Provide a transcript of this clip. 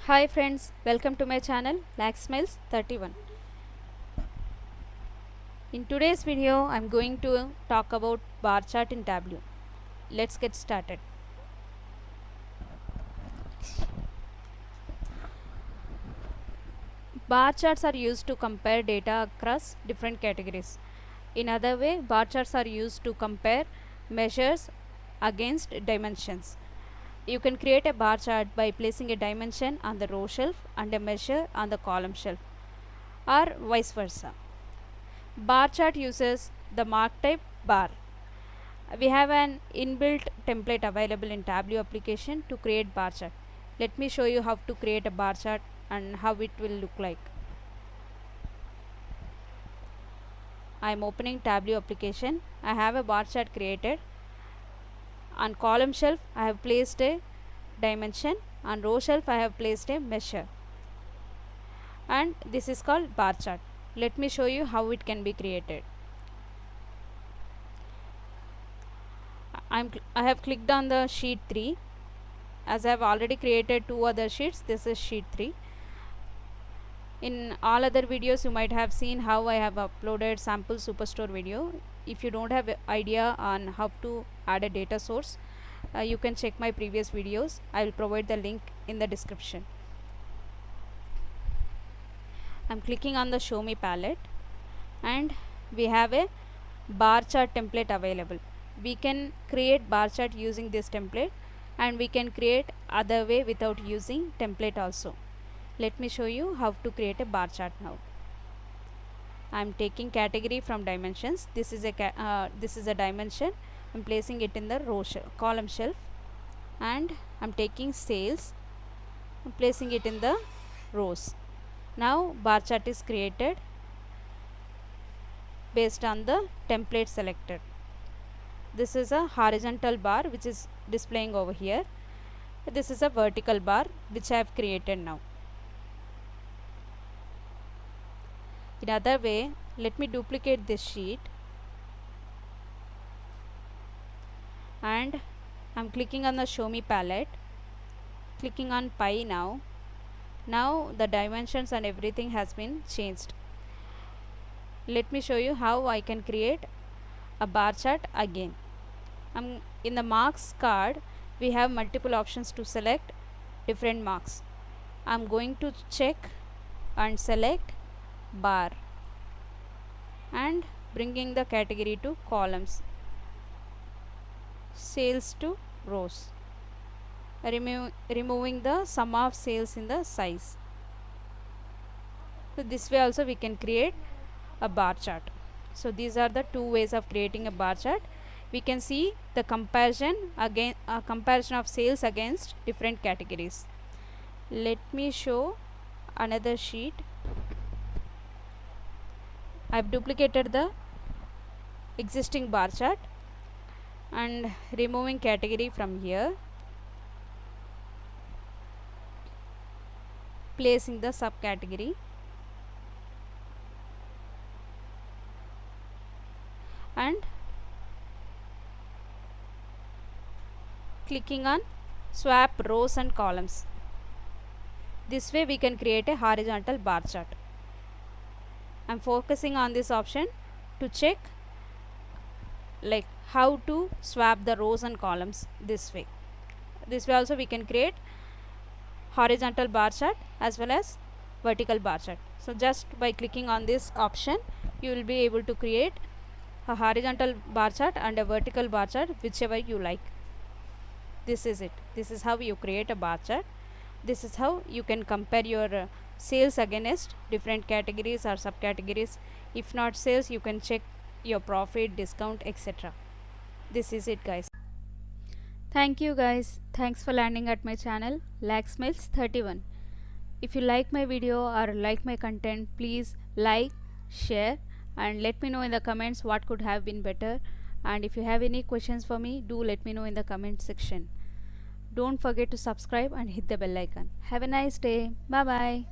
Hi friends, welcome to my channel LaxSmiles31. In today's video, I'm going to talk about bar chart in Tableau. Let's get started. Bar charts are used to compare data across different categories. In other way, bar charts are used to compare measures against dimensions. You can create a bar chart by placing a dimension on the row shelf and a measure on the column shelf, or vice versa. Bar chart uses the mark type bar. We have an inbuilt template available in Tableau application to create bar chart. Let me show you how to create a bar chart and how it will look like. I am opening Tableau application. I have a bar chart created. On column shelf I have placed a dimension. On row shelf I have placed a measure. And this is called bar chart. Let me show you how it can be created. I have clicked on the sheet 3. As I have already created 2 other sheets, this is sheet 3. In all other videos you might have seen how I have uploaded sample superstore video. If you don't have an idea on how to add a data source, you can check my previous videos. I will provide the link in the description. I'm clicking on the show me palette and we have a bar chart template available. We can create bar chart using this template, and we can create other way without using template also. Let me show you how to create a bar chart now. I am taking category from dimensions. This is a dimension. I am placing it in the column shelf, and I am taking sales. I am placing it in the rows. Now bar chart is created based on the template selected. This is a horizontal bar which is displaying over here. This is a vertical bar which I have created now. In other way, let me duplicate this sheet and I'm clicking on the show me palette, clicking on pie now. Now the dimensions and everything has been changed. Let me show you how I can create a bar chart again. In the marks card we have multiple options to select different marks. I'm going to check and select bar and bringing the category to columns, sales to rows, removing the sum of sales in the size. So this way also we can create a bar chart. So these are the two ways of creating a bar chart. We can see the comparison of sales against different categories. Let me show another sheet. I have duplicated the existing bar chart and removing category from here, placing the subcategory, and clicking on swap rows and columns. This way we can create a horizontal bar chart. I am focusing on this option to check like how to swap the rows and columns this way. This way also we can create horizontal bar chart as well as vertical bar chart. So just by clicking on this option you will be able to create a horizontal bar chart and a vertical bar chart, whichever you like. This is it. This is how you create a bar chart. This is how you can compare your sales against different categories or subcategories. If not sales, you can check your profit, discount, etc. This is it, guys. Thank you, guys. Thanks for landing at my channel LaxSmiles31. If you like my video or like my content, please like, share, and let me know in the comments what could have been better. And if you have any questions for me, do let me know in the comment section. Don't forget to subscribe and hit the bell icon. Have a nice day. Bye bye.